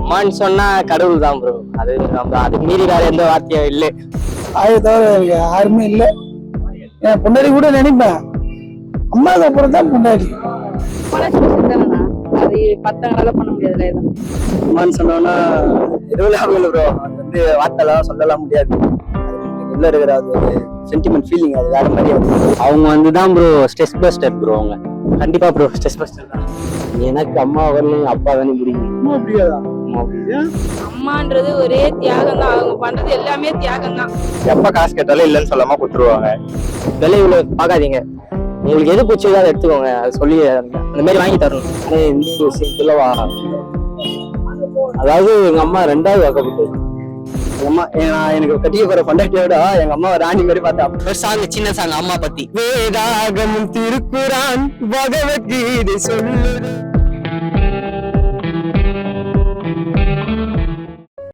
அம்மான்னு சொன்னா கடவுள் தான் ப்ரோ. அது நம்ம அதுக்கு மீறி வேற எந்த வார்த்தையும் இல்லை. அதை தவிர யாருமே இல்லை. என் பொண்டாடி கூட நினைப்பேன், அம்மாவுக்கு அப்புறம் தான் பொண்டாடி. அது பத்தங்களால பண்ண முடியாதுல. அம்மான்னு சொன்னோம்னா எதுவும் இல்லை ப்ரோ. அது வந்து வார்த்தைலாம் சொல்லலாம் முடியாது. உள்ள இருக்கிற அது ஒரு சென்டிமெண்ட் ஃபீலிங், அது வேற மாதிரி. அவங்க வந்து தான் ப்ரோ ஸ்ட்ரெஸ் பஸ்டர் ப்ரோ. அவங்க கண்டிப்பா ப்ரோ ஸ்ட்ரெஸ் பஸ்டர் தான். எனக்கு அம்மா வரணும், அப்பா தானே பிடிக்கும். அம்மா அப்படியாதா? அம்மான்றது ஒரே தியாகம் தான். அவங்க பண்றது எல்லாமே தியாகம் தான். எப்ப காசு கேட்டாலும் இல்லைன்னு சொல்லாம கொடுத்துருவாங்க. விலை இவ்வளவு பார்க்காதீங்க, உங்களுக்கு எது பிடிச்சதோ அதை எடுத்துக்கோங்க. அது சொல்லி அந்த மாதிரி வாங்கி தரணும். சிம்பிளவா, அதாவது எங்க அம்மா ரெண்டாவது வாக்கப்பட்டது. எங்க அம்மா எனக்கு கட்டிக்க போற பொண்டாட்டியோட எங்க அம்மா ராணி மாதிரி பார்த்தா. சாங், சின்ன சாங் அம்மா பத்தி. வேதாகமும் திருக்குரான் பகவத்கீதை சொல்லுது.